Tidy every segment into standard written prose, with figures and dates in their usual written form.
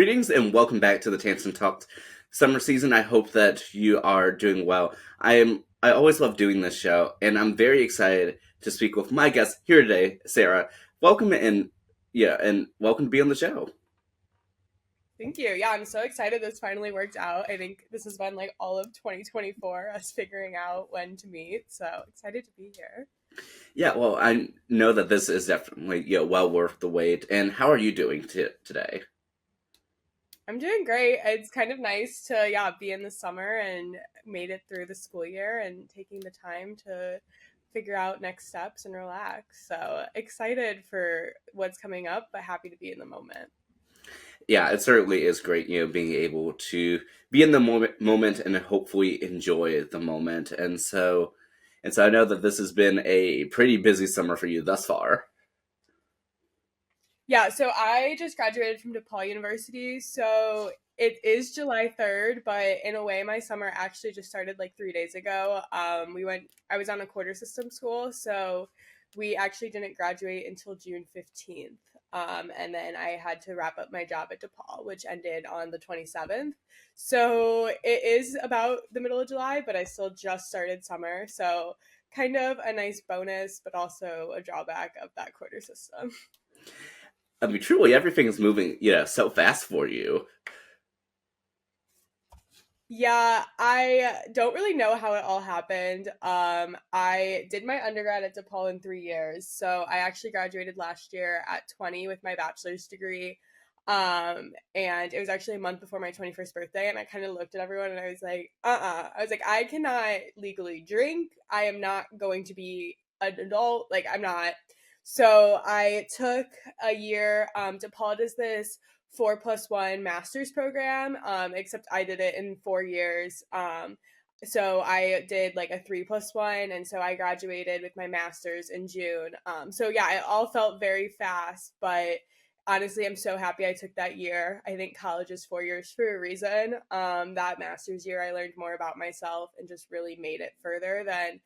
Greetings and welcome back to the Tansson Talk summer season. I hope that you are doing well. I always love doing this show, and I'm very excited to speak with my guest here today, Sarah. Welcome and welcome to be on the show. Thank you. Yeah, I'm so excited this finally worked out. I think this has been like all of 2024, us figuring out when to meet. So excited to be here. Yeah, well, I know that this is definitely well worth the wait. And how are you doing today? I'm doing great. It's kind of nice to, be in the summer and made it through the school year and taking the time to figure out next steps and relax. So excited for what's coming up, but happy to be in the moment. Yeah, it certainly is great, being able to be in the moment and hopefully enjoy the moment. And so I know that this has been a pretty busy summer for you thus far. Yeah, so I just graduated from DePaul University. So it is July 3rd, but in a way, my summer actually just started like 3 days ago. I was on a quarter system school. So we actually didn't graduate until June 15th. And then I had to wrap up my job at DePaul, which ended on the 27th. So it is about the middle of July, but I still just started summer. So kind of a nice bonus, but also a drawback of that quarter system. I mean, truly, everything is moving, so fast for you. Yeah, I don't really know how it all happened. I did my undergrad at DePaul in 3 years. So I actually graduated last year at 20 with my bachelor's degree. And it was actually a month before my 21st birthday. And I kind of looked at everyone and I was like, I was like, I cannot legally drink. I am not going to be an adult. Like, I'm not. So I took a year. DePaul does this 4+1 master's program, except I did it in 4 years. So I did like a 3+1, and so I graduated with my master's in June. So yeah, it all felt very fast, but honestly, I'm so happy I took that year. I think college is 4 years for a reason. That master's year, I learned more about myself and just really made it further than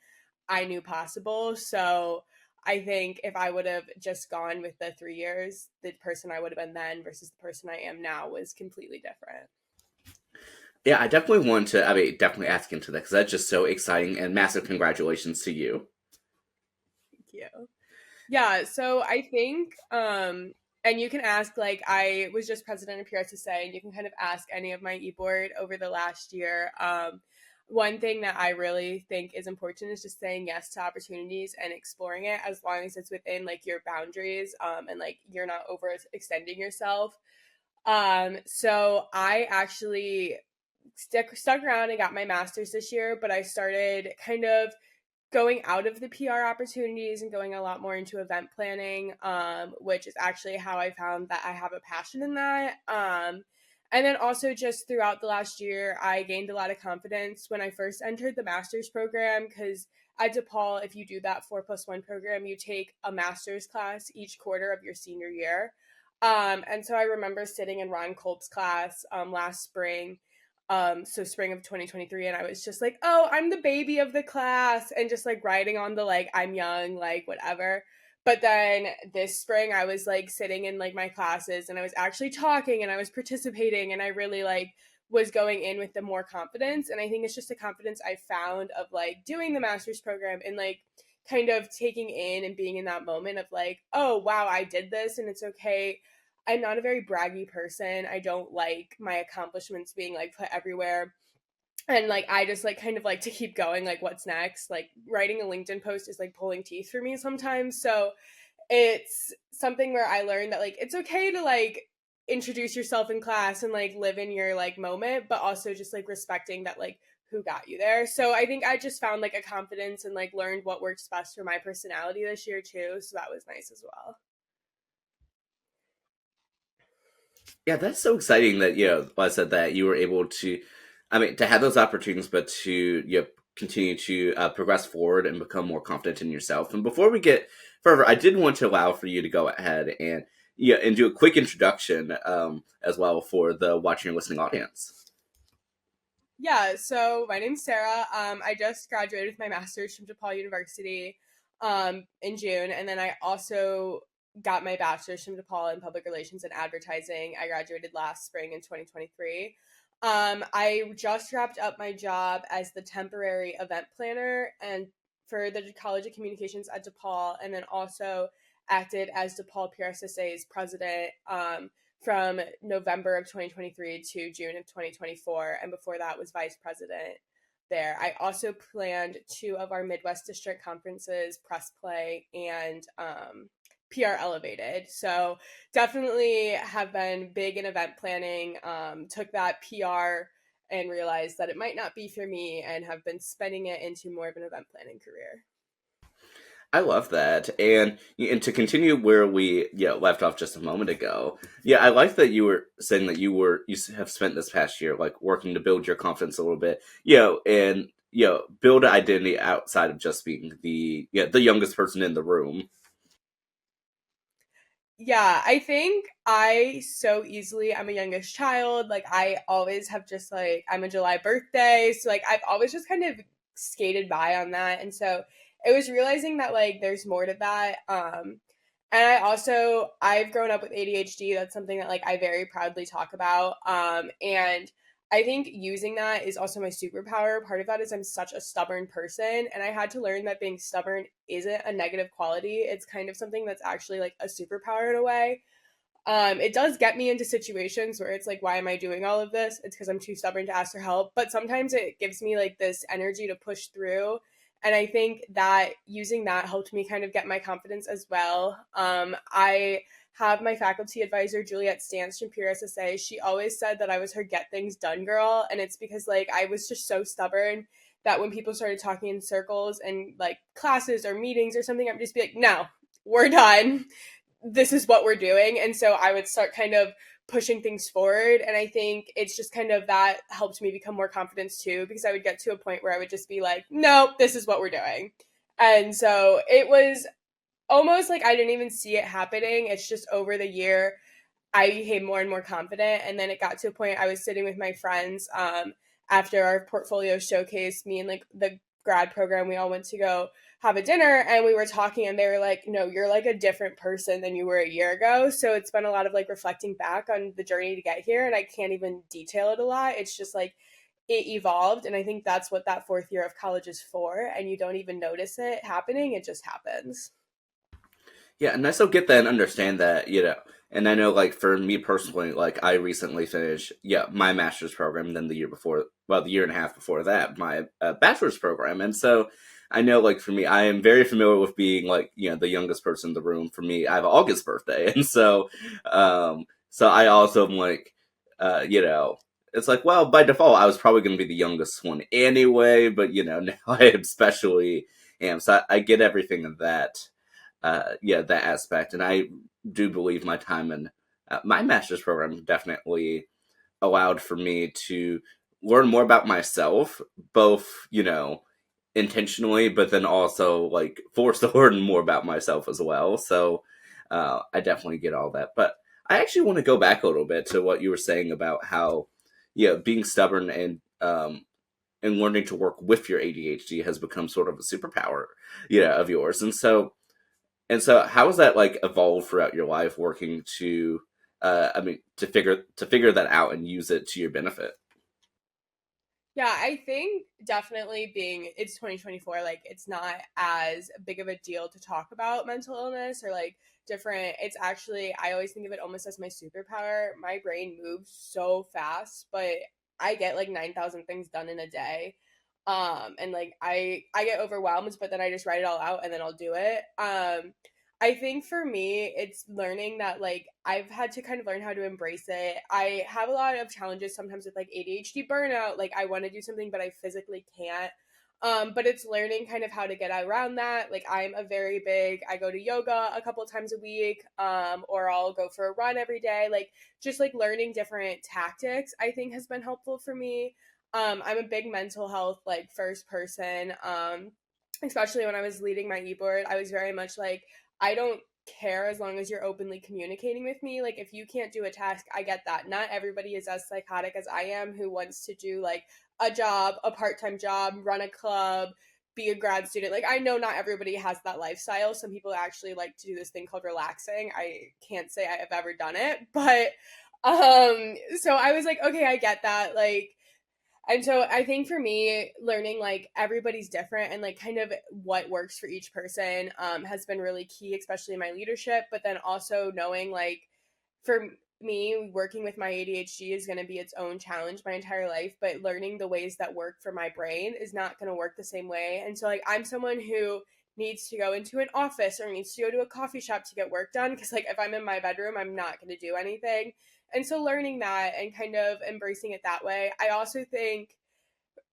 I knew possible. So I think if I would have just gone with the 3 years, the person I would have been then versus the person I am now was completely different. Yeah, I definitely want to, definitely ask into that because that's just so exciting and massive congratulations to you. Thank you. Yeah, so I think and you can ask, like, I was just president of PRAD, and you can kind of ask any of my e-board over the last year. One thing that I really think is important is just saying yes to opportunities and exploring it as long as it's within like your boundaries, and like you're not overextending yourself. So I actually stuck around and got my master's this year, but I started kind of going out of the PR opportunities and going a lot more into event planning, which is actually how I found that I have a passion in that. And then also just throughout the last year, I gained a lot of confidence when I first entered the master's program because at DePaul, if you do that 4+1 program, you take a master's class each quarter of your senior year. And so I remember sitting in Ron Kolb's class last spring, so spring of 2023, and I was just like, oh, I'm the baby of the class, and just like riding on the like I'm young, like whatever. But then this spring I was like sitting in like my classes and I was actually talking and I was participating and I really like was going in with the more confidence. And I think it's just a confidence I found of like doing the master's program and like kind of taking in and being in that moment of like, oh wow, I did this and it's okay. I'm not a very braggy person. I don't like my accomplishments being like put everywhere. And like I just like kind of like to keep going, like what's next? Like writing a LinkedIn post is like pulling teeth for me sometimes. So it's something where I learned that like it's okay to like introduce yourself in class and like live in your like moment, but also just like respecting that like who got you there. So I think I just found like a confidence and like learned what works best for my personality this year too. So that was nice as well. Yeah, that's so exciting that, like I said, that you were able to, to have those opportunities, but to, continue to progress forward and become more confident in yourself. And before we get further, I did want to allow for you to go ahead and, and do a quick introduction as well for the watching and listening audience. Yeah, so my name's Sarah. I just graduated with my master's from DePaul University in June, and then I also got my bachelor's from DePaul in public relations and advertising. I graduated last spring in 2023. I just wrapped up my job as the temporary event planner and for the College of Communications at DePaul, and then also acted as DePaul PRSSA's president from November of 2023 to June of 2024, and before that was vice president there. I also planned two of our Midwest District conferences, Press Play and PR Elevated. So definitely have been big in event planning. Took that PR and realized that it might not be for me and have been spending it into more of an event planning career. I love that, and to continue where we left off just a moment ago. Yeah, I like that you were saying that you have spent this past year like working to build your confidence a little bit, and build an identity outside of just being the youngest person in the room. Yeah, I think I'm a youngest child. Like, I always have just like, I'm a July birthday. So, like, I've always just kind of skated by on that. And so it was realizing that, like, there's more to that. And I've grown up with ADHD. That's something that, like, I very proudly talk about. And I think using that is also my superpower. Part of that is I'm such a stubborn person, and I had to learn that being stubborn isn't a negative quality. It's kind of something that's actually like a superpower in a way. It does get me into situations where it's like, why am I doing all of this? It's because I'm too stubborn to ask for help. But sometimes it gives me like this energy to push through. And I think that using that helped me kind of get my confidence as well. I have my faculty advisor, Juliet Stance from PRSSA. She always said that I was her get things done girl. And it's because like I was just so stubborn that when people started talking in circles and like classes or meetings or something, I'd just be like, no, we're done, this is what we're doing. And so I would start kind of pushing things forward. And I think it's just kind of that helped me become more confident too, because I would get to a point where I would just be like, no, this is what we're doing. And so it was almost like I didn't even see it happening. It's just over the year, I became more and more confident. And then it got to a point I was sitting with my friends after our portfolio showcase, me and like the grad program, we all went to go have a dinner and we were talking and they were like, no, you're like a different person than you were a year ago. So it's been a lot of like reflecting back on the journey to get here. And I can't even detail it a lot. It's just like it evolved. And I think that's what that fourth year of college is for. And you don't even notice it happening. It just happens. Yeah, and I still get that and understand that, And I know, like, for me personally, like, I recently finished, my master's program, then the year before, well, the year and a half before that, my bachelor's program. And so I know, like, for me, I am very familiar with being, like, the youngest person in the room. For me, I have an August birthday. And so I also am like, it's like, well, by default, I was probably going to be the youngest one anyway, but, now I especially am. So I get everything in that aspect. And I do believe my time in my master's program definitely allowed for me to learn more about myself, both, intentionally, but then also like forced to learn more about myself as well. So I definitely get all that. But I actually want to go back a little bit to what you were saying about how, being stubborn and learning to work with your ADHD has become sort of a superpower, of yours. And so, how has that like evolved throughout your life, working to, to figure that out and use it to your benefit? Yeah, I think definitely being it's 2024, like it's not as big of a deal to talk about mental illness or like different. It's actually, I always think of it almost as my superpower. My brain moves so fast, but I get like 9,000 things done in a day. And like I get overwhelmed, but then I just write it all out and then I'll do it. I think for me, it's learning that like I've had to kind of learn how to embrace it. I have a lot of challenges sometimes with like ADHD burnout. Like I want to do something, but I physically can't. But it's learning kind of how to get around that. Like I go to yoga a couple of times a week, or I'll go for a run every day. Like just like learning different tactics, I think has been helpful for me. I'm a big mental health like first person. Especially when I was leading my e-board, I was very much like, I don't care as long as you're openly communicating with me. Like, if you can't do a task, I get that. Not everybody is as psychotic as I am who wants to do like a job, a part time job, run a club, be a grad student. Like, I know not everybody has that lifestyle. Some people actually like to do this thing called relaxing. I can't say I have ever done it, but so I was like, okay, I get that. Like, and so I think for me, learning like everybody's different and like kind of what works for each person has been really key, especially in my leadership. But then also knowing like for me, working with my ADHD is going to be its own challenge my entire life, but learning the ways that work for my brain is not going to work the same way. And so, like, I'm someone who needs to go into an office or needs to go to a coffee shop to get work done because, like, if I'm in my bedroom, I'm not going to do anything. And so, learning that and kind of embracing it that way. I also think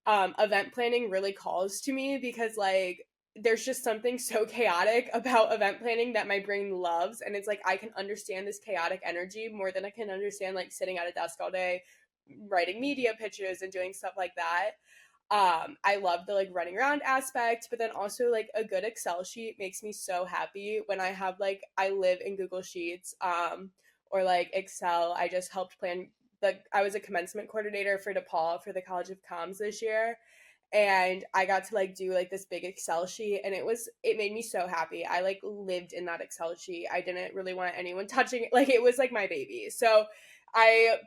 event planning really calls to me because like there's just something so chaotic about event planning that my brain loves, and it's like I can understand this chaotic energy more than I can understand like sitting at a desk all day writing media pitches and doing stuff like that. I love the like running around aspect, but then also like a good Excel sheet makes me so happy when I have like I live in Google Sheets or like Excel. I just helped plan I was a commencement coordinator for DePaul for the College of Comms this year, and I got to like do like this big Excel sheet, and it made me so happy. I like lived in that Excel sheet. I didn't really want anyone touching it. Like it was like my baby. So I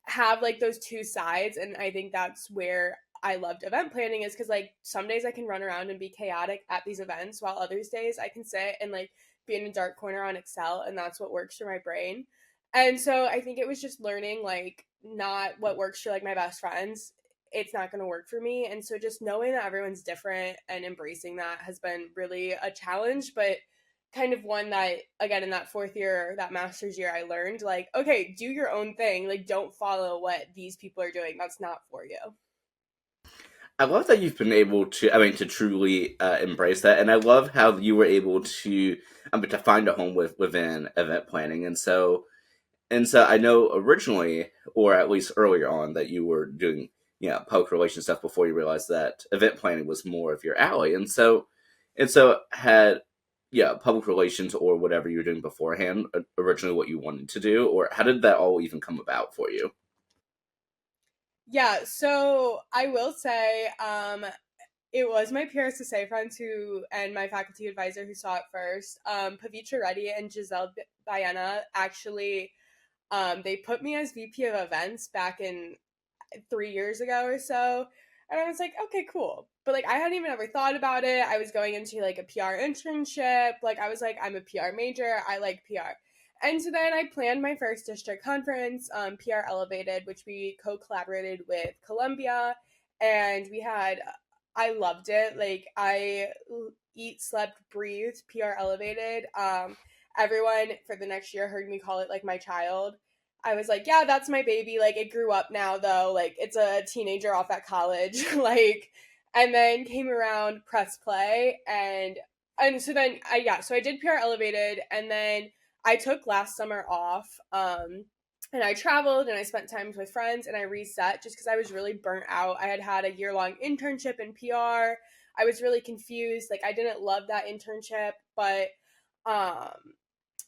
have like those two sides, and I think that's where I loved event planning is because like some days I can run around and be chaotic at these events while others days I can sit and like be in a dark corner on Excel, and that's what works for my brain. And so I think it was just learning like not what works for like my best friends, it's not going to work for me. And so just knowing that everyone's different and embracing that has been really a challenge, but kind of one that again in that fourth year, that master's year, I learned like, okay, do your own thing, like don't follow what these people are doing, that's not for you. I love that you've been able to, I mean, to truly embrace that, and I love how you were able to, I mean, to find a home within event planning, and so I know originally, or at least earlier on, that you were doing, public relations stuff before you realized that event planning was more of your alley, and so had, public relations or whatever you were doing beforehand originally what you wanted to do, or how did that all even come about for you? Yeah, so I will say it was my PRSSA friends who and my faculty advisor who saw it first. Pavitra Reddy and Giselle Baena actually they put me as VP of events back in 3 years ago or so. And I was like, okay, cool. But like, I hadn't even ever thought about it. I was going into like a PR internship. Like, I was like, I'm a PR major. I like PR. And so then I planned my first district conference, PR Elevated, which we co collaborated with Columbia. And I loved it. Like, I eat, slept, breathed PR Elevated. Everyone for the next year heard me call it like my child. I was like, yeah, that's my baby. Like, it grew up now, though. Like, it's a teenager off at college. Like, and then came around press play, and so then so I did PR Elevated, and then I took last summer off. And I traveled and I spent time with friends and I reset just because I was really burnt out. I had had a year-long internship in PR. I was really confused. Like, I didn't love that internship, but um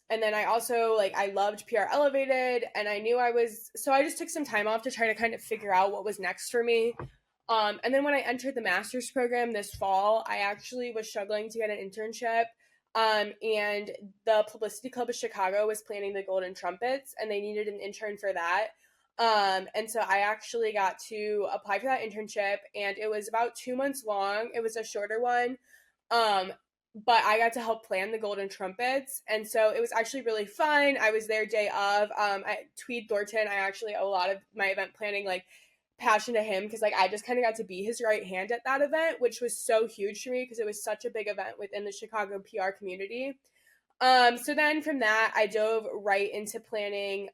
and then I also like I loved PR Elevated, and I knew I just took some time off to try to kind of figure out what was next for me. And then when I entered the master's program this fall, I actually was struggling to get an internship. And the Publicity Club of Chicago was planning the Golden Trumpets, and they needed an intern for that. And so I actually got to apply for that internship, and it was about 2 months long. It was a shorter one. Um, but I got to help plan the Golden Trumpets, and so it was actually really fun. I was there day of. Tweed Thornton, I actually owe a lot of my event planning like passion to him because like I just kind of got to be his right hand at that event, which was so huge for me because it was such a big event within the Chicago PR community. So then from that, I dove right into planning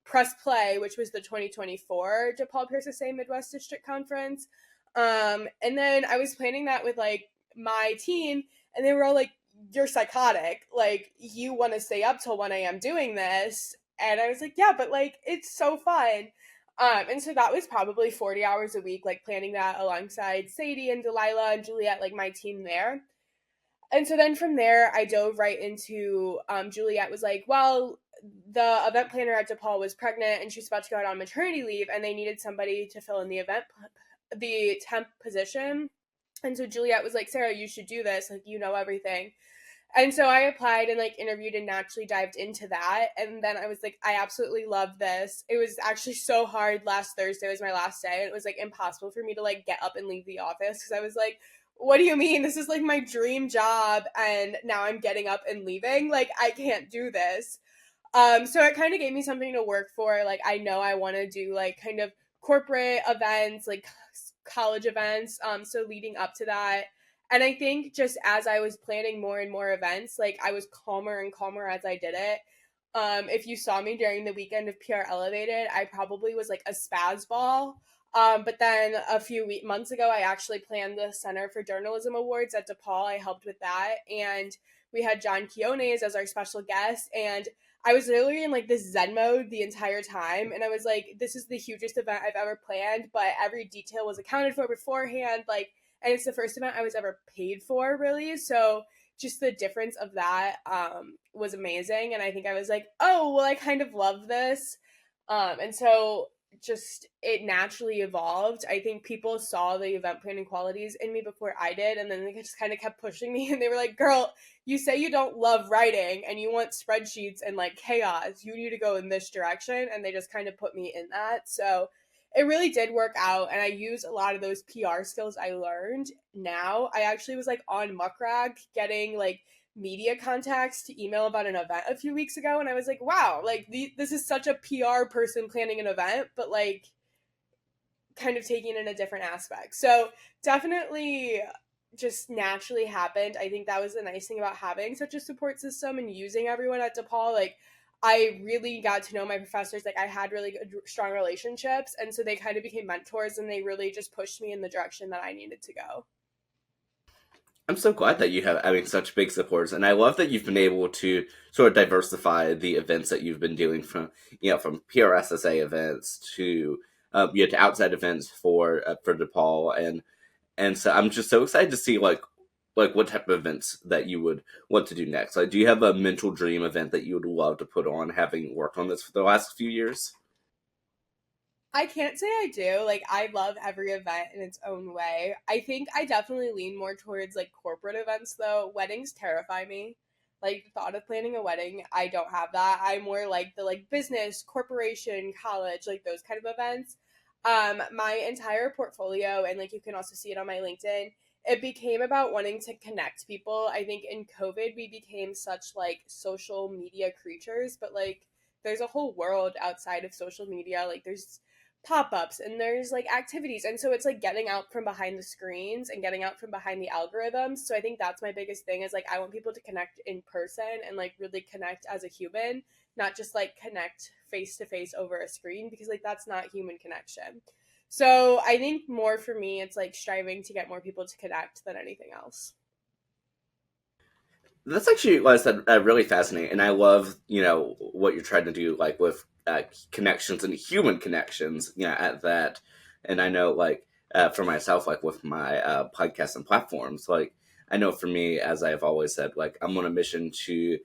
Press Play, which was the 2024 DePaul PSSA Midwest District Conference. And then I was planning that with like my team, and they were all like, "You're psychotic. Like, you want to stay up till 1 a.m. doing this." And I was like, "Yeah, but like, it's so fun." And so that was probably 40 hours a week, like planning that alongside Sadie and Delilah and Juliet, like my team there. And so then from there, I dove right into Juliet was like, well, the event planner at DePaul was pregnant and she was about to go out on maternity leave, and they needed somebody to fill in the temp position. And so Juliet was like, Sarah, you should do this. Like, you know everything. And so I applied and like interviewed and naturally dived into that. And then I was like, I absolutely love this. It was actually so hard. Last Thursday was my last day. And it was like impossible for me to like get up and leave the office because I was like, what do you mean? This is like my dream job. And now I'm getting up and leaving. Like, I can't do this. So it kind of gave me something to work for. Like, I know I want to do like kind of corporate events, like college events. So leading up to that, and I think just as I was planning more and more events, like I was calmer and calmer as I did it. If you saw me during the weekend of PR Elevated, I probably was like a spaz ball. But then a few months ago, I actually planned the Center for Journalism Awards at DePaul. I helped with that. And we had John Quiones as our special guest. And I was literally in like this Zen mode the entire time. And I was like, this is the hugest event I've ever planned, but every detail was accounted for beforehand. Like, and it's the first event I was ever paid for, really. So just the difference of that was amazing. And I think I was like, oh, well, I kind of love this. And so just it naturally evolved. I think people saw the event planning qualities in me before I did. And then they just kind of kept pushing me. And they were like, girl, you say you don't love writing and you want spreadsheets and like chaos. You need to go in this direction. And they just kind of put me in that. So it really did work out, and I used a lot of those PR skills I learned. Now I actually was like on Muckrag getting like media contacts to email about an event a few weeks ago, and I was like, wow, like this is such a PR person planning an event, but like kind of taking in a different aspect. So definitely just naturally happened. I think that was the nice thing about having such a support system and using everyone at DePaul. Like, I really got to know my professors. Like, I had really good, strong relationships. And so they kind of became mentors and they really just pushed me in the direction that I needed to go. I'm so glad that you have, I mean, such big supporters, and I love that you've been able to sort of diversify the events that you've been doing from, from PRSSA events to, to outside events for DePaul, and so I'm just so excited to see like what type of events that you would want to do next. Like, do you have a mental dream event that you would love to put on, having worked on this for the last few years? I can't say I do. Like, I love every event in its own way. I think I definitely lean more towards like corporate events though. Weddings terrify me. Like the thought of planning a wedding, I don't have that. I'm more like the like business, corporation, college, like those kind of events. My entire portfolio, and like you can also see it on my LinkedIn, it became about wanting to connect people. I think in COVID we became such like social media creatures, but like there's a whole world outside of social media. Like there's pop-ups and there's like activities, and so it's like getting out from behind the screens and getting out from behind the algorithms. So I think that's my biggest thing is like I want people to connect in person and like really connect as a human, not just like connect face to face over a screen, because like that's not human connection. So I think more for me it's like striving to get more people to connect than anything else. That's actually, like I said, really fascinating, and I love what you're trying to do, like with connections and human connections, at that. And I know, like for myself, like with my podcast and platforms, like I know for me, as I've always said, like I'm on a mission to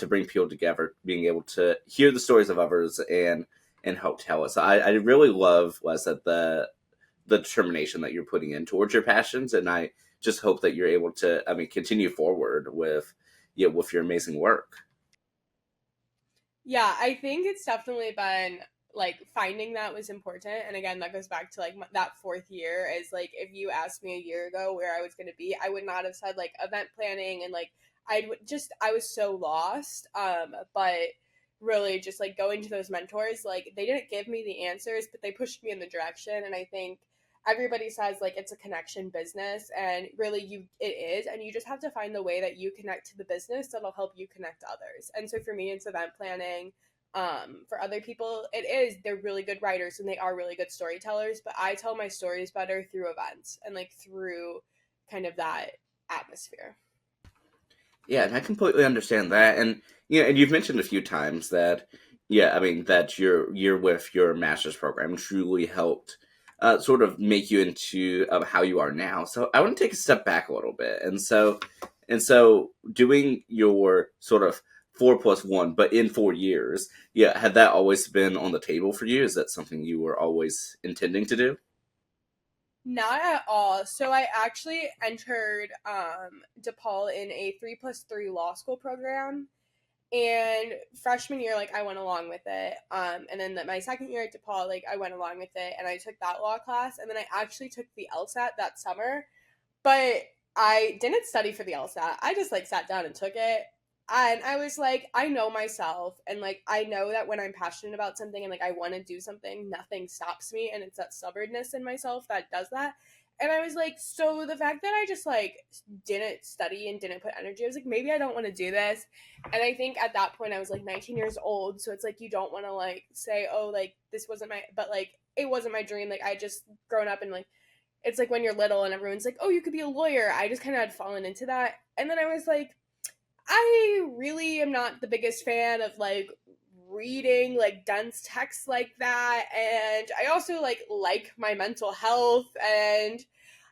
bring people together, being able to hear the stories of others and help tell us. I really love, like I said, the determination that you're putting in towards your passions, and I just hope that you're able to, I mean, continue forward with your amazing work. Yeah, I think it's definitely been like finding that was important. And again, that goes back to like that fourth year is like if you asked me a year ago where I was going to be, I would not have said like event planning and like I was so lost. But really just like going to those mentors, like they didn't give me the answers, but they pushed me in the direction. And I think everybody says like it's a connection business, and really you it is, and you just have to find the way that you connect to the business that'll help you connect to others. And so for me it's event planning. For other people it is they're really good writers and they are really good storytellers, but I tell my stories better through events and like through kind of that atmosphere. Yeah, and I completely understand that. And and you've mentioned a few times that, yeah, I mean that your with your master's program truly helped sort of make you into how you are now. So I want to take a step back a little bit, and so doing your sort of 4+1, but in 4 years, yeah, had that always been on the table for you? Is that something you were always intending to do? Not at all. So I actually entered DePaul in a 3+3 law school program. And freshman year, like I went along with it. And then my second year at DePaul, like I went along with it and I took that law class. And then I actually took the LSAT that summer. But I didn't study for the LSAT. I just like sat down and took it. And I was like, I know myself, and like I know that when I'm passionate about something and like I want to do something, nothing stops me, and it's that stubbornness in myself that does that. And I was like, so the fact that I just like didn't study and didn't put energy, I was like, maybe I don't want to do this. And I think at that point I was like 19 years old, so it's like you don't want to like say, oh, like this wasn't my, but like it wasn't my dream. Like I just grown up and like it's like when you're little and everyone's like, oh, you could be a lawyer. I just kind of had fallen into that. And then I was like, I really am not the biggest fan of like reading like dense text like that. And I also like my mental health, and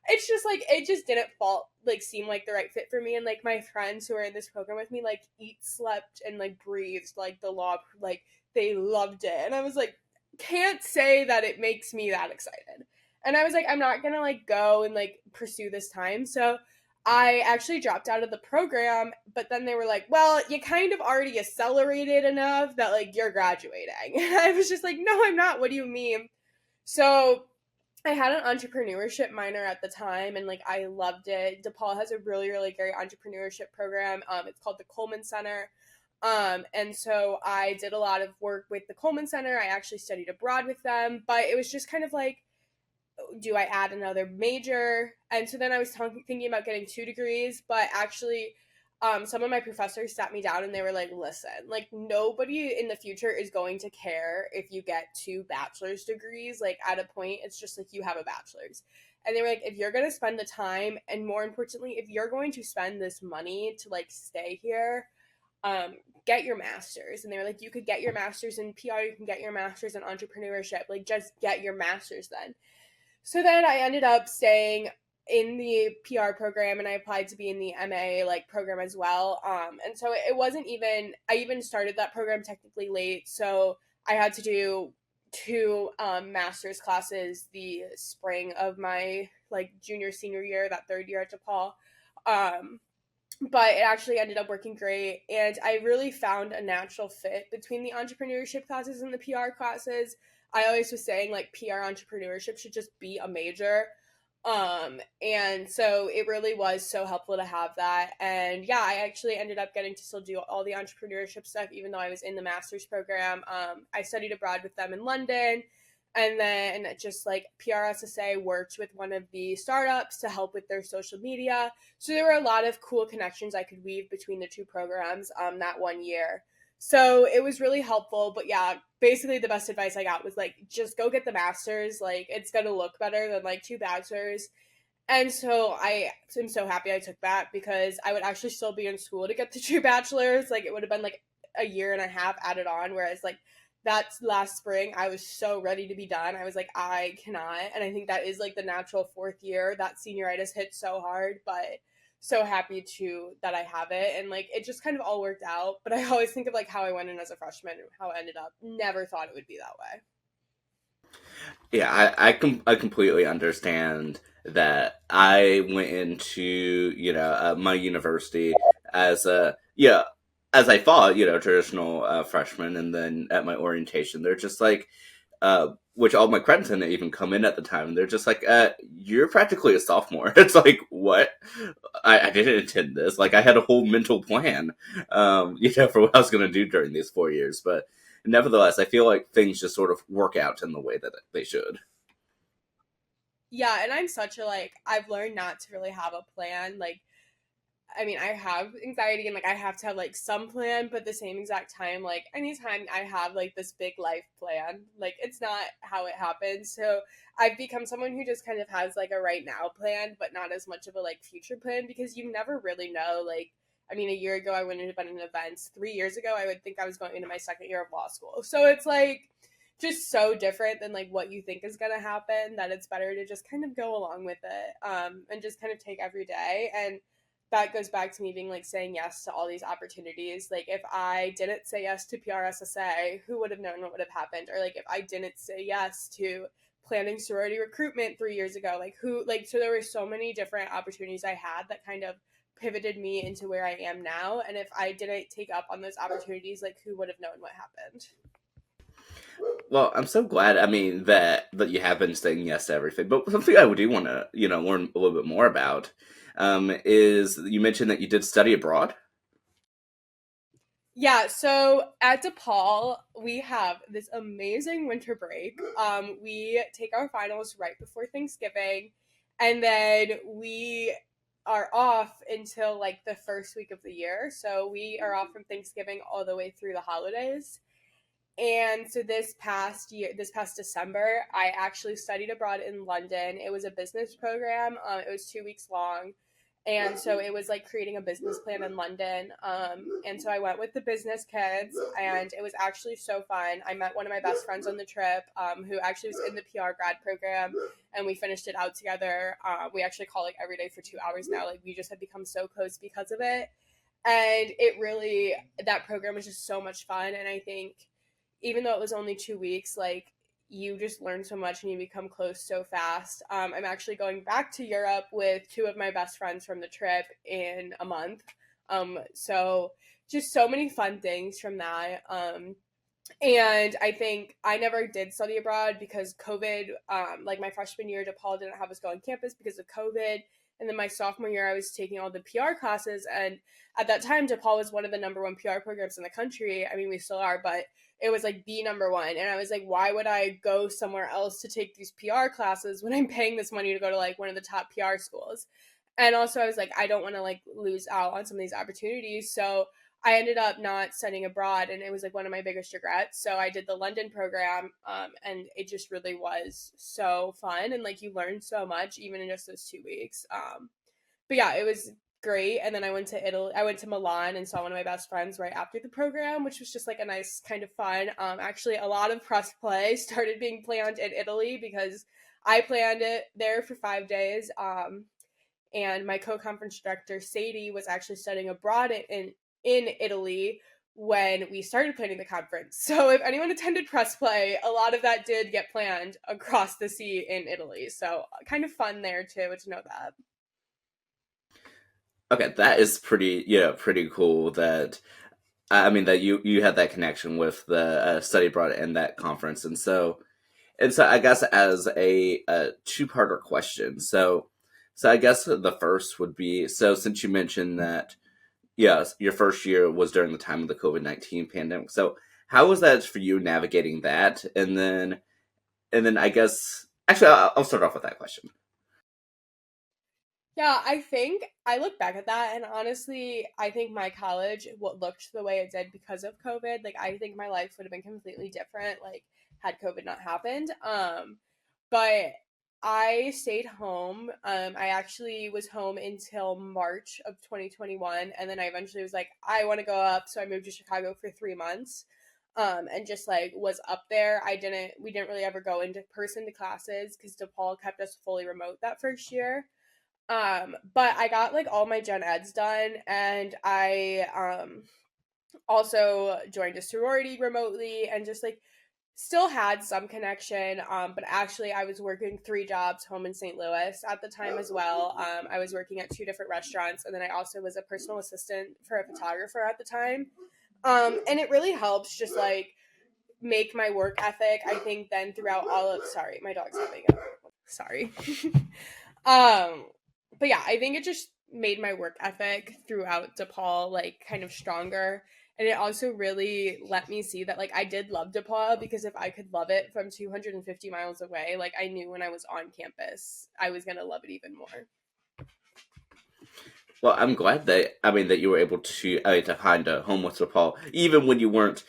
it's just like it just didn't fall like seem like the right fit for me. And like my friends who are in this program with me like eat, slept, and like breathed like the law, like they loved it. And I was like, can't say that it makes me that excited. And I was like, I'm not gonna like go and like pursue this time. So I actually dropped out of the program, but then they were like, well, you kind of already accelerated enough that like you're graduating. And I was just like, no, I'm not. What do you mean? So I had an entrepreneurship minor at the time, and like I loved it. DePaul has a really, really great entrepreneurship program. It's called the Coleman Center. And so I did a lot of work with the Coleman Center. I actually studied abroad with them, but it was just kind of like, do I add another major? And so then I was thinking about getting 2 degrees, but actually, some of my professors sat me down and they were like, listen, like nobody in the future is going to care if you get 2 bachelor's degrees. Like at a point, it's just like you have a bachelor's. And they were like, if you're going to spend the time, and more importantly, if you're going to spend this money to like stay here, um, get your master's. And they were like, you could get your master's in PR, you can get your master's in entrepreneurship, like just get your master's then. So then I ended up staying in the PR program, and I applied to be in the MA like program as well. And so it wasn't even, I even started that program technically late. So I had to do two master's classes the spring of my like junior senior year, that third year at DePaul. Um, but it actually ended up working great, and I really found a natural fit between the entrepreneurship classes and the PR classes. I always was saying like PR entrepreneurship should just be a major. And so it really was so helpful to have that. And yeah, I actually ended up getting to still do all the entrepreneurship stuff even though I was in the master's program. I studied abroad with them in London, and then just like PRSSA worked with one of the startups to help with their social media. So there were a lot of cool connections I could weave between the two programs that one year. So it was really helpful. But yeah, basically the best advice I got was like, just go get the master's. Like it's going to look better than like 2 bachelors. And so I am so happy I took that, because I would actually still be in school to get the 2 bachelors. Like it would have been like a year and a half added on. Whereas like that last spring, I was so ready to be done. I was like, I cannot. And I think that is like the natural fourth year. That senioritis hit so hard, but so happy to that I have it. And like it just kind of all worked out. But I always think of like how I went in as a freshman and how it ended up. Never thought it would be that way. Yeah, I completely understand that. I went into my university as a as I thought traditional freshman, and then at my orientation they're just like, which all my credits didn't even come in at the time. They're just like, you're practically a sophomore. It's like, what? I didn't intend this. Like, I had a whole mental plan, for what I was going to do during these 4 years. But nevertheless, I feel like things just sort of work out in the way that they should. Yeah, and I'm such a like I've learned not to really have a plan. Like I mean, I have anxiety and like I have to have like some plan, but at the same exact time, like anytime I have like this big life plan, like it's not how it happens. So I've become someone who just kind of has like a right now plan, but not as much of a like future plan, because you never really know. Like, I mean, a year ago I wouldn't have been in events. 3 years ago, I would think I was going into my second year of law school. So it's like just so different than like what you think is gonna happen, that it's better to just kind of go along with it, and just kind of take every day. And that goes back to me being like saying yes to all these opportunities. Like if I didn't say yes to PRSSA, who would have known what would have happened? Or like if I didn't say yes to planning sorority recruitment 3 years ago. So there were so many different opportunities I had that kind of pivoted me into where I am now. And if I didn't take up on those opportunities, like who would have known what happened? Well, I'm so glad. I mean that you have been saying yes to everything. But something I do want to learn a little bit more about is you mentioned that you did study abroad. Yeah, so at DePaul, we have this amazing winter break. We take our finals right before Thanksgiving, and then we are off until like the first week of the year. So we are off from Thanksgiving all the way through the holidays. And so this past December, I actually studied abroad in London. It was a business program. It was 2 weeks long. And so it was like creating a business plan in London. And so I went with the business kids, and it was actually so fun. I met one of my best friends on the trip, who actually was in the PRAD program, and we finished it out together. We actually call like every day for 2 hours now. Like we just have become so close because of it. And that program was just so much fun. And I think even though it was only 2 weeks, like you just learn so much and you become close so fast. I'm actually going back to Europe with two of my best friends from the trip in a month. So just so many fun things from that. And I think I never did study abroad because COVID, like my freshman year, DePaul didn't have us go on campus because of COVID. And then my sophomore year, I was taking all the PR classes. And at that time, DePaul was one of the number one PR programs in the country. I mean, we still are, but it was like the number one. And I was like, why would I go somewhere else to take these PR classes when I'm paying this money to go to like one of the top PR schools? And also I was like, I don't want to like lose out on some of these opportunities. So I ended up not studying abroad, and it was like one of my biggest regrets. So I did the London program, and it just really was so fun, and like you learn so much even in just those 2 weeks. But yeah, it was great. And then I went to Italy. I went to Milan and saw one of my best friends right after the program, which was just like a nice kind of fun. Actually, a lot of press play started being planned in Italy because I planned it there for 5 days. And my co-conference director Sadie was actually studying abroad in Italy when we started planning the conference. So if anyone attended press play, a lot of that did get planned across the sea in Italy. So kind of fun there too to know that. Okay, that is pretty cool. That I mean that you had that connection with the study abroad and that conference, and so I guess as a two-parter question. So I guess the first would be, so since you mentioned that yes, your first year was during the time of the COVID-19 pandemic. So how was that for you navigating that? And then I guess actually I'll start off with that question. Yeah, I think I look back at that, and honestly, I think my college what looked the way it did because of COVID. Like I think my life would have been completely different like had COVID not happened. But I stayed home. I actually was home until March of 2021, and then I eventually was like, I want to go up, so I moved to Chicago for 3 months. And just like was up there. We didn't really ever go into person to classes because DePaul kept us fully remote that first year. But I got like all my gen eds done, and I also joined a sorority remotely and just like still had some connection. But actually I was working 3 jobs home in St. Louis at the time as well. I was working at 2 different restaurants, and then I also was a personal assistant for a photographer at the time. And it really helps just like make my work ethic, I think, then throughout all of sorry, my dog's having a sorry. um but yeah, I think it just made my work ethic throughout DePaul like kind of stronger. And it also really let me see that like I did love DePaul, because if I could love it from 250 miles away, like I knew when I was on campus I was going to love it even more. Well, I'm glad that I mean that you were able to find a home with Paul, even when you weren't,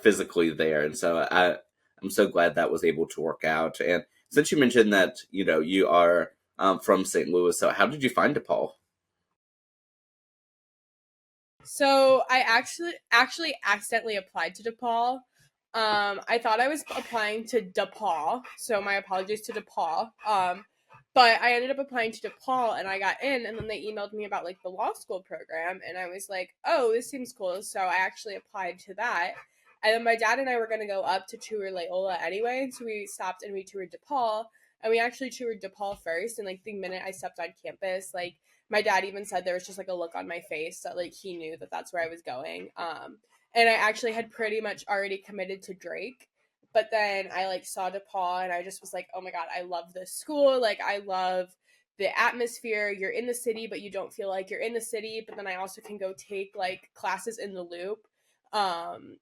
physically there. And so I'm so glad that was able to work out. And since you mentioned that you are from St. Louis, so how did you find DePaul? So I actually accidentally applied to DePaul. I thought I was applying to DePaul, so my apologies to DePaul. But I ended up applying to DePaul, and I got in, and then they emailed me about like the law school program, and I was like, oh, this seems cool. So I actually applied to that, And then my dad and I were going to go up to tour Loyola anyway. So we stopped and we toured DePaul. And we actually toured DePaul first. And like the minute I stepped on campus, like my dad even said there was just like a look on my face that like he knew that that's where I was going. And I actually had pretty much already committed to Drake. But then I like saw DePaul and I just was like, oh my God, I love this school. Like I love the atmosphere. You're in the city, but you don't feel like you're in the city. But then I also can go take like classes in the loop,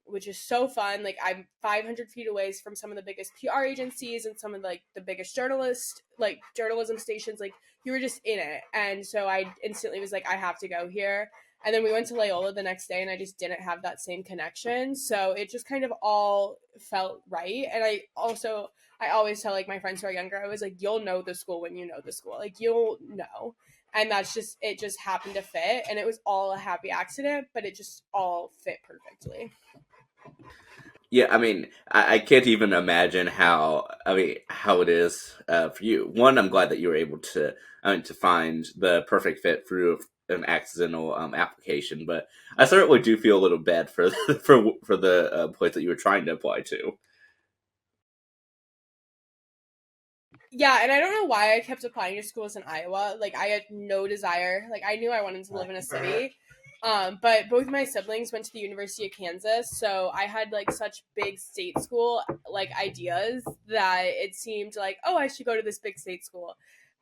which is so fun. Like I'm 500 feet away from some of the biggest PR agencies and some of like the biggest journalism stations. Like you were just in it. And so I instantly was like, I have to go here. And then we went to Loyola the next day and I just didn't have that same connection. So it just kind of all felt right. And I always tell like my friends who are younger, I was like, you'll know the school when you know the school. Like you'll know. And it just happened to fit. And it was all a happy accident, but it just all fit perfectly. Yeah, I mean, I can't even imagine how it is for you. One, I'm glad that you were able to, to find the perfect fit through an accidental application, but I certainly do feel a little bad for for the place that you were trying to apply to. Yeah, and I don't know why I kept applying to schools in Iowa. Like I had no desire. Like I knew I wanted to live in a city. But both my siblings went to the University of Kansas, so I had like such big state school like ideas that it seemed like, oh, I should go to this big state school.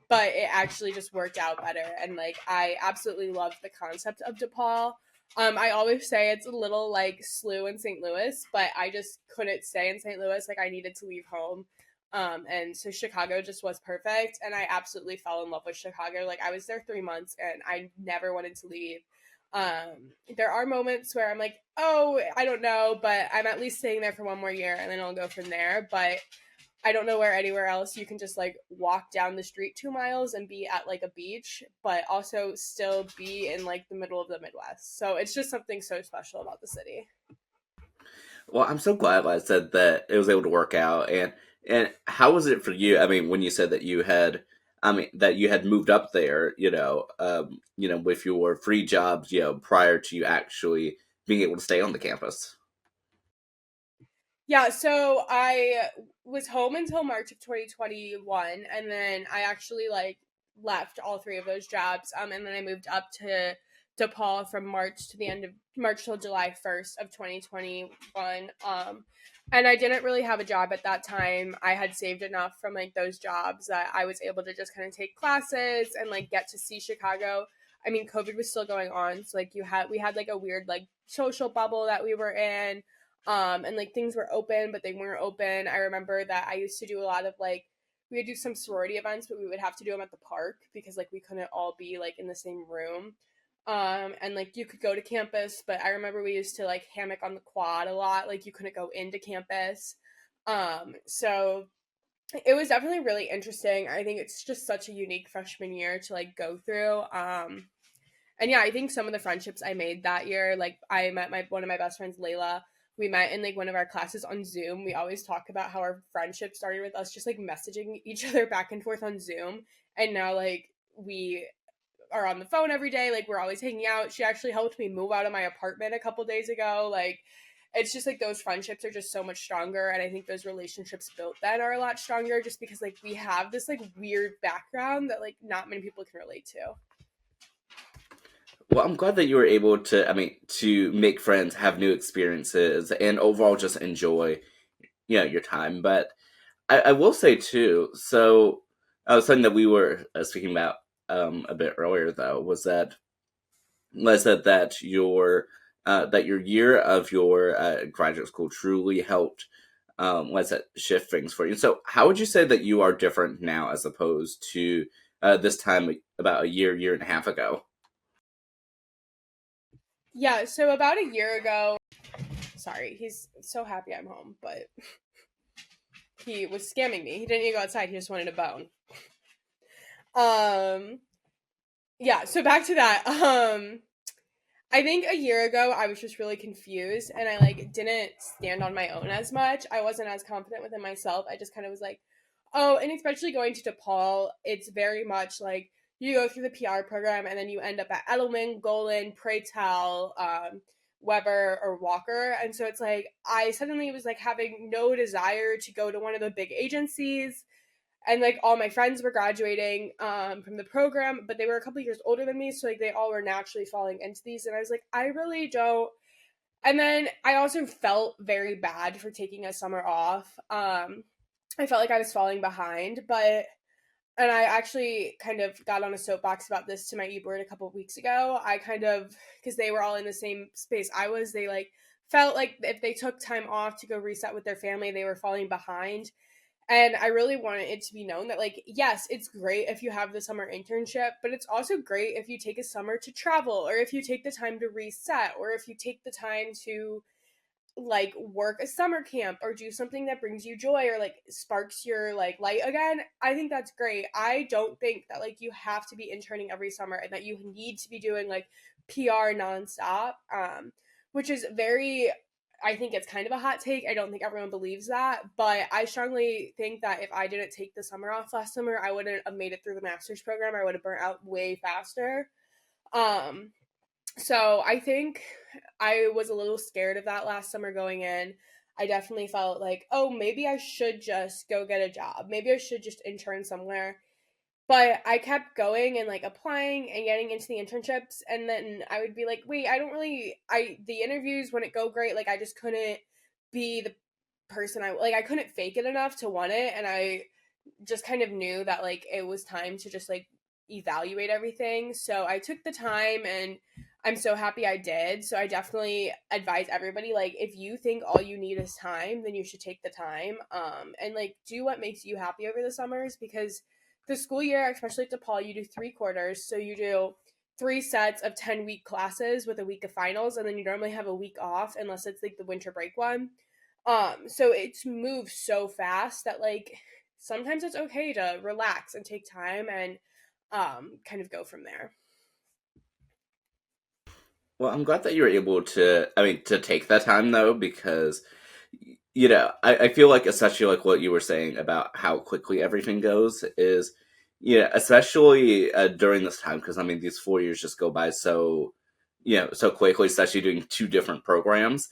But it actually just worked out better, and like I absolutely loved the concept of DePaul. I always say it's a little like SLU in St. Louis, but I just couldn't stay in St. Louis. Like I needed to leave home. And so Chicago just was perfect. And I absolutely fell in love with Chicago. Like I was there 3 months and I never wanted to leave. There are moments where I'm like, oh, I don't know, but I'm at least staying there for one more year and then I'll go from there. But I don't know where anywhere else you can just like walk down the street 2 miles and be at like a beach, but also still be in like the middle of the Midwest. So it's just something so special about the city. Well, I'm so glad, like I said, that it was able to work out. And how was it for you? I mean, when you said that you had, that you had moved up there, with your free jobs, prior to you actually being able to stay on the campus. Yeah, so I was home until March of 2021, and then I actually like left all three of those jobs. And then I moved up to DePaul from March to the end of March till July 1st of 2021. And I didn't really have a job at that time. I had saved enough from like those jobs that I was able to just kind of take classes and like get to see Chicago. I mean, COVID was still going on, so like we had like a weird like social bubble that we were in, and like things were open but they weren't open. I remember that I used to do a lot of like we would do some sorority events, but we would have to do them at the park because like we couldn't all be like in the same room. And like you could go to campus, but I remember we used to like hammock on the quad a lot. Like you couldn't go into campus. So it was definitely really interesting. I think it's just such a unique freshman year to like go through. And yeah, I think some of the friendships I made that year, like I met my one of my best friends, Layla. We met in like one of our classes on Zoom. We always talk about how our friendship started with us just like messaging each other back and forth on Zoom. And now like we are on the phone every day. Like we're always hanging out. She actually helped me move out of my apartment a couple days ago. Like it's just like those friendships are just so much stronger. And I think those relationships built then are a lot stronger just because like we have this like weird background that like not many people can relate to. Well, I'm glad that you were able to, to make friends, have new experiences, and overall just enjoy, your time. But I will say too. So, something that we were speaking about a bit earlier, though, was that your year of your graduate school truly helped, let's say, shift things for you. So, how would you say that you are different now as opposed to this time about a year and a half ago? Yeah, so about a year ago, sorry, he's so happy I'm home, but he was scamming me. He didn't even go outside, he just wanted a bone. Um yeah, so back to that. I think a year ago I was just really confused and I like didn't stand on my own as much. I wasn't as confident within myself. I just kind of was like, oh, and especially going to DePaul, it's very much like you go through the PR program and then you end up at Edelman, Golan, Preytel, Weber or Walker. And so it's like I suddenly was like having no desire to go to one of the big agencies. And like all my friends were graduating from the program, but they were a couple years older than me, so like they all were naturally falling into these, and I was like, I really don't. And then I also felt very bad for taking a summer off. I felt like I was falling behind, but and I actually kind of got on a soapbox about this to my e-board a couple of weeks ago. I kind of, because they were all in the same space I was, they like felt like if they took time off to go reset with their family, they were falling behind. And I really wanted it to be known that, like, yes, it's great if you have the summer internship, but it's also great if you take a summer to travel, or if you take the time to reset, or if you take the time to like work a summer camp or do something that brings you joy or like sparks your like light again. I think that's great. I don't think that like you have to be interning every summer and that you need to be doing like PR nonstop, which is very, I think it's kind of a hot take. I don't think everyone believes that, but I strongly think that if I didn't take the summer off last summer, I wouldn't have made it through the master's program. I would have burnt out way faster. um so I think I was a little scared of that last summer going in. I definitely felt like, oh, maybe I should just go get a job. Maybe I should just intern somewhere. But I kept going and like applying and getting into the internships, and then I would be like, wait, I don't really the interviews wouldn't go great. Like I just couldn't be the person I couldn't fake it enough to want it, and I just kind of knew that like it was time to just like evaluate everything. So I took the time, and I'm so happy I did. So I definitely advise everybody, like, if you think all you need is time, then you should take the time, and like do what makes you happy over the summers, because the school year, especially at DePaul, you do 3 quarters. So you do 3 sets of 10-week classes with a week of finals, and then you normally have a week off unless it's like the winter break one. So it's moved so fast that like sometimes it's okay to relax and take time and kind of go from there. Well, I'm glad that you were able to, I mean, to take that time though, because, I feel like, especially like what you were saying about how quickly everything goes is, especially during this time, because I mean, these 4 years just go by so, so quickly, especially doing two different programs,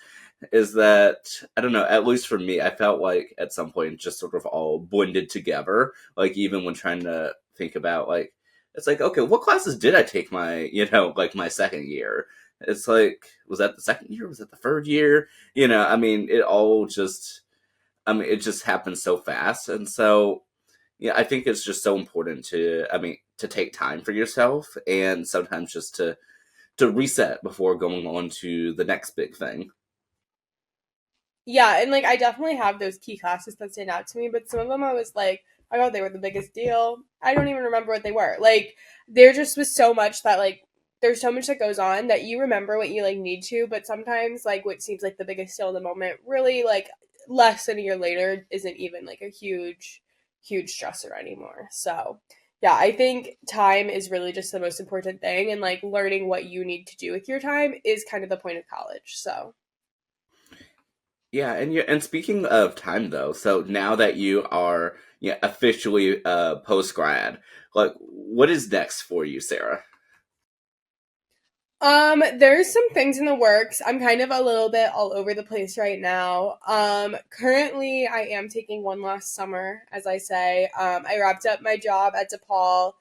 is that, I don't know, at least for me, I felt like at some point just sort of all blended together, like even when trying to think about like, it's like, okay, what classes did I take my, like my second year? It's like, was that the second year? Was that the third year? I mean, it just happens so fast. And so, yeah, I think it's just so important to, I mean, to take time for yourself and sometimes just to reset before going on to the next big thing. Yeah, and like I definitely have those key classes that stand out to me, but some of them I was like, I thought they were the biggest deal. I don't even remember what they were. Like there just was so much that like there's so much that goes on that you remember what you like need to, but sometimes like what seems like the biggest deal in the moment really like less than a year later isn't even like a huge stressor anymore. So yeah, I think time is really just the most important thing, and like learning what you need to do with your time is kind of the point of college. So Yeah, and speaking of time though, so now that you are officially post grad, like what is next for you, Sarah? there's some things in the works. I'm kind of a little bit all over the place right now. Currently I am taking one last summer, as I say. I wrapped up my job at DePaul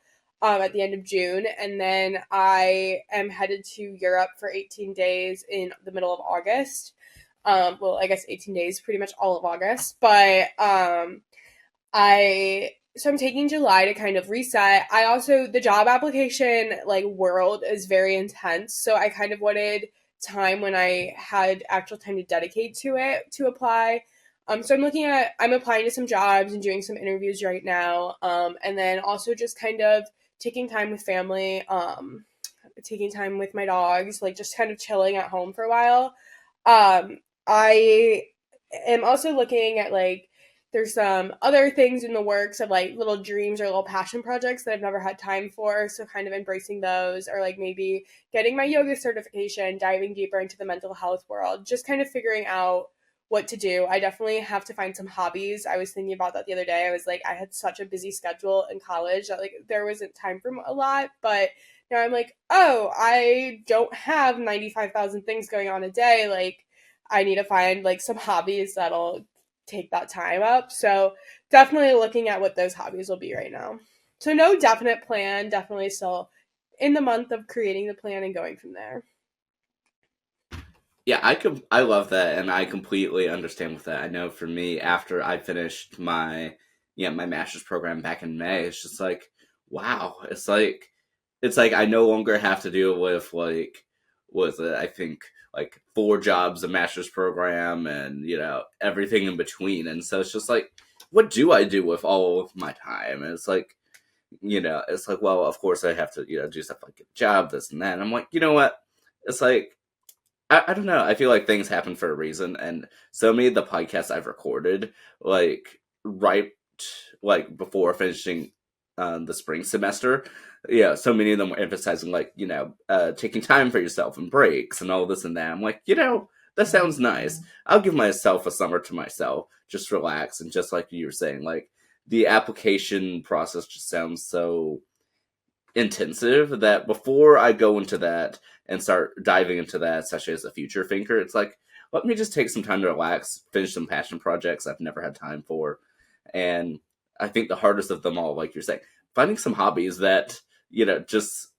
at the end of June, and then I am headed to Europe for 18 days in the middle of August. Well, I guess 18 days, pretty much all of August, but I so I'm taking July to kind of reset. I also the job application like world is very intense, so I kind of wanted time when I had actual time to dedicate to it to apply. So I'm applying to some jobs and doing some interviews right now. And then also just kind of taking time with family, taking time with my dogs, like just kind of chilling at home for a while. I am also looking at like there's some other things in the works of like little dreams or little passion projects that I've never had time for. So kind of embracing those, or like maybe getting my yoga certification, diving deeper into the mental health world, just kind of figuring out what to do. I definitely have to find some hobbies. I was thinking about that the other day. I was like, I had such a busy schedule in college that like there wasn't time for a lot, but now I'm like, oh, I don't have 95,000 things going on a day. Like, I need to find like some hobbies that'll take that time up. So, definitely looking at what those hobbies will be right now. So, no definite plan, definitely still in the month of creating the plan and going from there. Yeah, I love that, and I completely understand with that. I know for me, after I finished my my master's program back in May, it's just like wow, it's like I no longer have to deal with like was it I think like 4 jobs, a master's program, and everything in between, and so it's just like what do I do with all of my time? And it's like it's like well, of course I have to do stuff like get a job, this and that. And I'm like you know what, it's like I don't know. I feel like things happen for a reason, and so many of the podcasts I've recorded, like right, like before finishing the spring semester, yeah, so many of them were emphasizing like taking time for yourself and breaks and all this and that. I'm like, that sounds nice. I'll give myself a summer to myself, just relax and just like you were saying, like the application process just sounds so intensive that before I go into that and start diving into that, especially as a future thinker, it's like, let me just take some time to relax, finish some passion projects I've never had time for. And I think the hardest of them all, like you're saying, finding some hobbies that, just,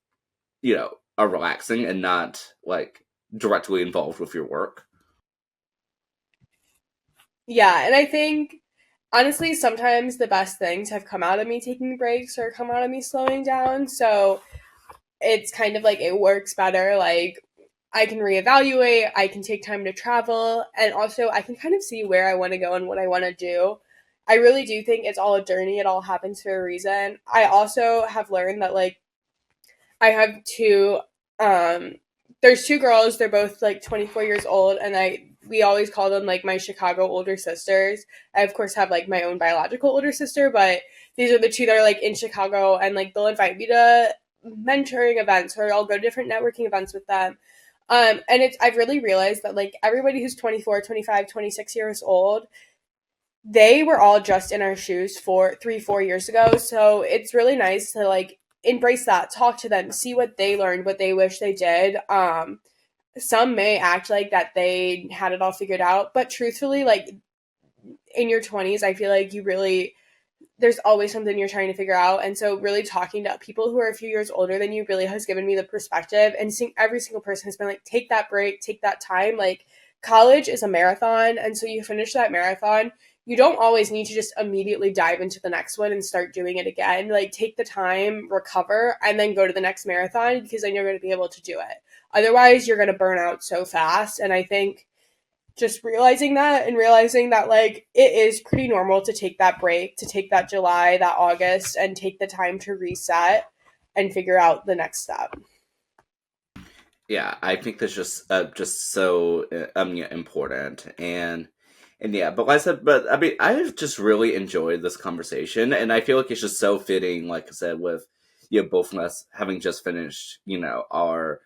are relaxing and not like directly involved with your work. Yeah, and I think honestly, sometimes the best things have come out of me taking breaks or come out of me slowing down. So it's kind of like it works better. Like I can reevaluate, I can take time to travel, and also I can kind of see where I want to go and what I want to do. I really do think it's all a journey, it all happens for a reason. I also have learned that like I have two um there's two girls, they're both like 24 years old and I we always call them like my Chicago older sisters. I of course have like my own biological older sister, but these are the two that are like in Chicago and like they'll invite me to mentoring events or I'll go to different networking events with them. And it's I've really realized that like everybody who's 24, 25, 26 years old, they were all just in our shoes for 3, 4 years ago. So it's really nice to like embrace that, talk to them, see what they learned, what they wish they did. Some may act like that they had it all figured out, but truthfully, like in your 20s, I feel like you really there's always something you're trying to figure out. And so really talking to people who are a few years older than you really has given me the perspective and seeing every single person has been like, take that break, take that time. Like college is a marathon. And so you finish that marathon, you don't always need to just immediately dive into the next one and start doing it again. Like take the time, recover, and then go to the next marathon because then you're going to be able to do it. Otherwise, you're going to burn out so fast. And I think just realizing that and realizing that like it is pretty normal to take that break, to take that July, that August, and take the time to reset and figure out the next step. Yeah, I think that's just so yeah, important, and yeah, but like I said, but I mean, I've just really enjoyed this conversation, and I feel like it's just so fitting, like I said, with both of us having just finished our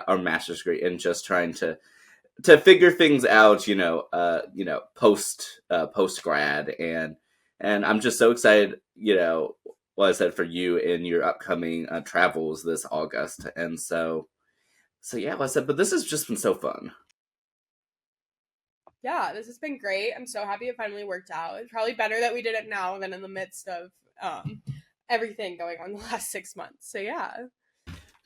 our master's degree and just trying to figure things out, post grad, and I'm just so excited, like I said, for you in your upcoming travels this August, and so yeah, like I said, but this has just been so fun. Yeah, this has been great. I'm so happy it finally worked out. It's probably better that we did it now than in the midst of everything going on the last 6 months. So yeah.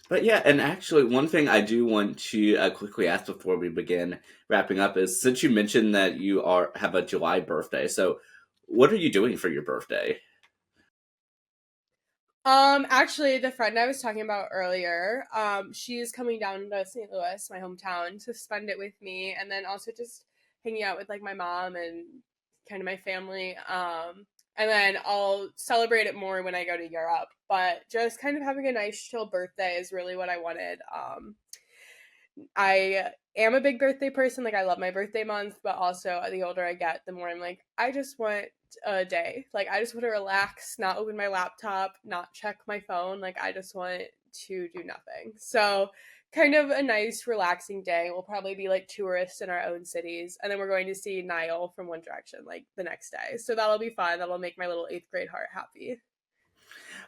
But yeah, and actually, one thing I do want to quickly ask before we begin wrapping up is since you mentioned that you are have a July birthday, so what are you doing for your birthday? Actually, the friend I was talking about earlier, she's coming down to St. Louis, my hometown, to spend it with me, and then also just hanging out with like my mom and kind of my family. And then I'll celebrate it more when I go to Europe. But just kind of having a nice chill birthday is really what I wanted. I am a big birthday person. Like I love my birthday month, but also the older I get, the more I'm like, I just want a day. Like I just want to relax, not open my laptop, not check my phone. Like I just want to do nothing. So kind of a nice relaxing day. We'll probably be like tourists in our own cities. And then we're going to see Niall from One Direction like the next day. So that'll be fun. That'll make my little 8th grade heart happy.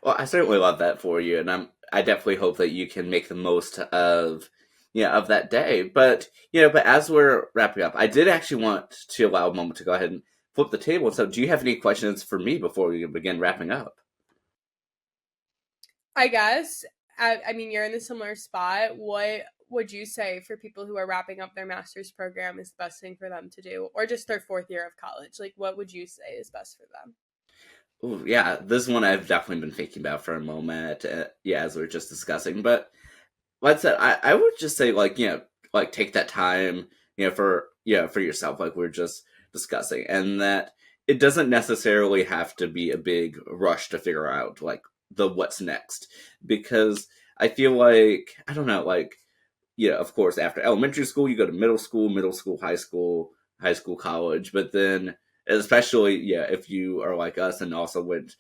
Well, I certainly love that for you, and I definitely hope that you can make the most of of that day. But but as we're wrapping up, I did actually want to allow a moment to go ahead and flip the table. So, do you have any questions for me before we begin wrapping up? I guess. I mean, you're in a similar spot. What would you say for people who are wrapping up their master's program is the best thing for them to do, or just their fourth year of college? Like, what would you say is best for them? Ooh, yeah, this one I've definitely been thinking about for a moment. Yeah, as we are just discussing, but like I said, I would just say like take that time, for for yourself, like we're just discussing, and that it doesn't necessarily have to be a big rush to figure out like the what's next, because I feel like I don't know, like of course, after elementary school, you go to middle school, high school, college. But then, especially, if you are like us and also went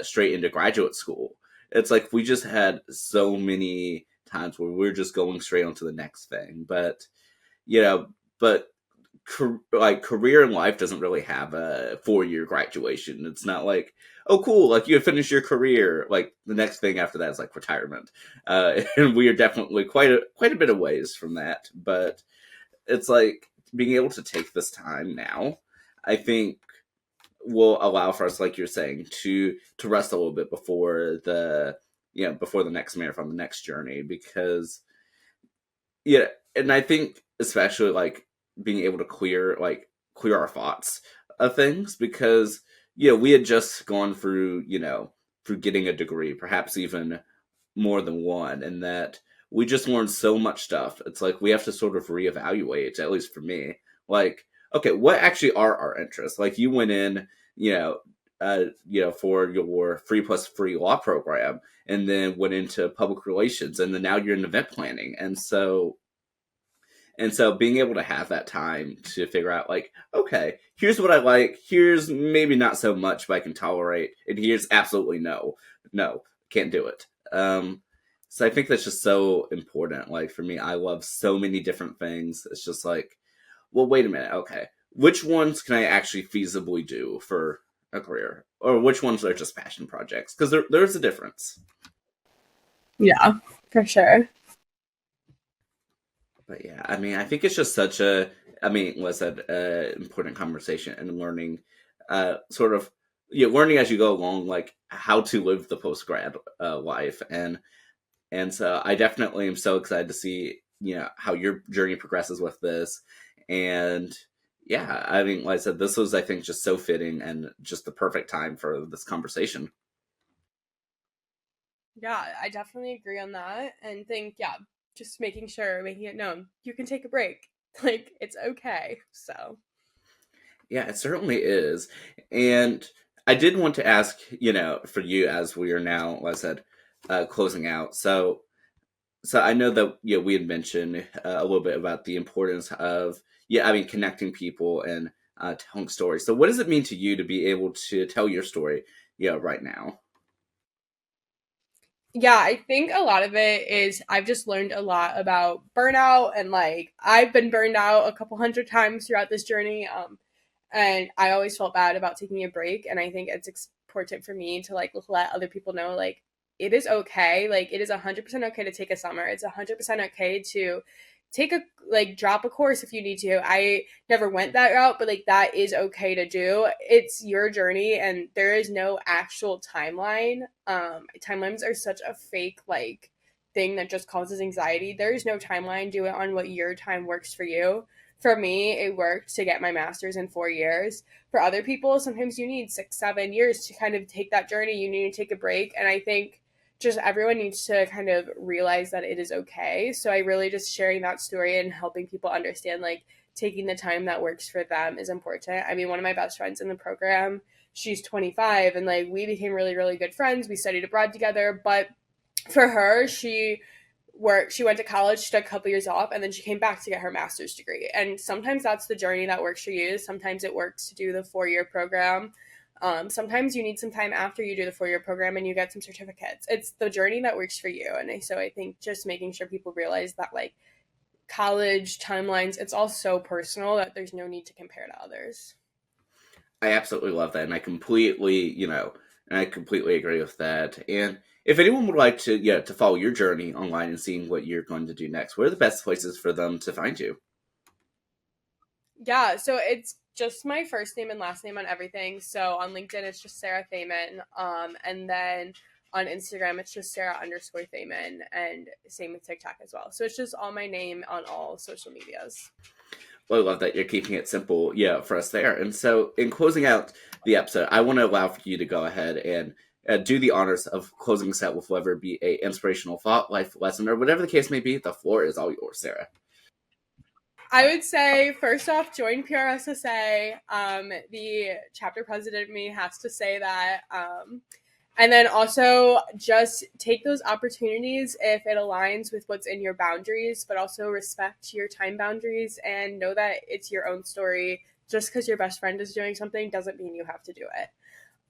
straight into graduate school, it's like we just had so many times where we're just going straight on to the next thing. But, you know, but like career in life doesn't really have a 4 year graduation. It's not like, oh cool, like you have finished your career. Like the next thing after that is like retirement, and we are definitely quite a bit of ways from that. But it's like being able to take this time now, I think will allow for us, like you're saying, to rest a little bit before the before the next marathon, the next journey, because yeah, and I think especially like being able to clear our thoughts of things, because we had just gone through through getting a degree, perhaps even more than one, and that we just learned so much stuff. It's like we have to sort of reevaluate, at least for me, like, okay, what actually are our interests? Like you went in, for your 3+3 law program, and then went into public relations, and then now you're in event planning, and so being able to have that time to figure out like, okay, here's what I like, here's maybe not so much but I can tolerate, and here's absolutely no, can't do it. So I think that's just so important. Like for me, I love so many different things. It's just like, well, wait a minute, okay. Which ones can I actually feasibly do for a career? Or which ones are just passion projects? Because there's a difference. Yeah, for sure. But yeah, I mean, I think it's just such a, I mean, was that important conversation, and learning, sort of, learning as you go along, like how to live the post grad life, and so I definitely am so excited to see, how your journey progresses with this, and yeah, I mean, like I said, this was, I think, just so fitting and just the perfect time for this conversation. Yeah, I definitely agree on that and think, yeah, just making it known you can take a break. Like, it's okay. So, Yeah, it certainly is. And I did want to ask, for you as we are now, like I said, closing out. So I know that we had mentioned a little bit about the importance of I mean connecting people and telling stories. So what does it mean to you to be able to tell your story, right now? yeah, I think a lot of it is I've just learned a lot about burnout and like I've been burned out a couple hundred times throughout this journey. And I always felt bad about taking a break. And I think it's important for me to like let other people know like it is okay. Like it is 100% okay to take a summer. It's 100% okay to take a like drop a course if you need to. I never went that route, but like that is okay to do. It's your journey and there is no actual timeline. Timelines are such a fake like thing that just causes anxiety. There is no timeline. Do it on what your time works for you. For me, it worked to get my master's in 4 years. For other people, sometimes you need 6, 7 years to kind of take that journey. You need to take a break. And I think just everyone needs to kind of realize that it is okay. So I really just sharing that story and helping people understand like taking the time that works for them is important. I mean, one of my best friends in the program, she's 25 and like we became really, really good friends. We studied abroad together, but for her, she went to college, she took a couple years off, and then she came back to get her master's degree. And sometimes that's the journey that works for you. Sometimes it works to do the 4 year program. Sometimes you need some time after you do the 4 year program and you get some certificates. It's the journey that works for you. And so I think just making sure people realize that like college timelines, it's all so personal that there's no need to compare to others. I absolutely love that, and I completely, And I completely agree with that. And if anyone would like to, yeah, to follow your journey online and seeing what you're going to do next, what are the best places for them to find you? Yeah, so it's just my first name and last name on everything. So on LinkedIn, it's just Sarah Thaman. And then on Instagram, it's just Sarah_Thaman, and same with TikTok as well. So it's just all my name on all social medias. Well, I love that you're keeping it simple, yeah, for us there. And so, in closing out the episode, I want to allow for you to go ahead and do the honors of closing us out with whatever be a inspirational thought, life lesson, or whatever the case may be. The floor is all yours, Sarah. I would say, first off, join PRSSA. The chapter president of me has to say that. And then also just take those opportunities if it aligns with what's in your boundaries, but also respect your time boundaries and know that it's your own story. Just because your best friend is doing something doesn't mean you have to do it.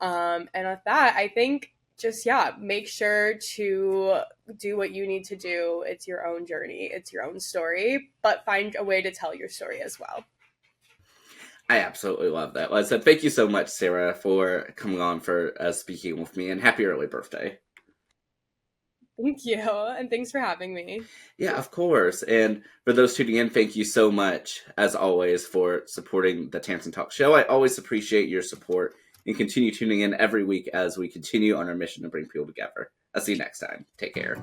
And with that, I think just, yeah, make sure to do what you need to do. It's your own journey, it's your own story, but find a way to tell your story as well. I absolutely love that. Well, I said, thank you so much, Sarah, for coming on for speaking with me, and happy early birthday. Thank you. And thanks for having me. Yeah, of course. And for those tuning in, thank you so much, as always, for supporting the Tansson Talk show. I always appreciate your support and continue tuning in every week as we continue on our mission to bring people together. I'll see you next time. Take care.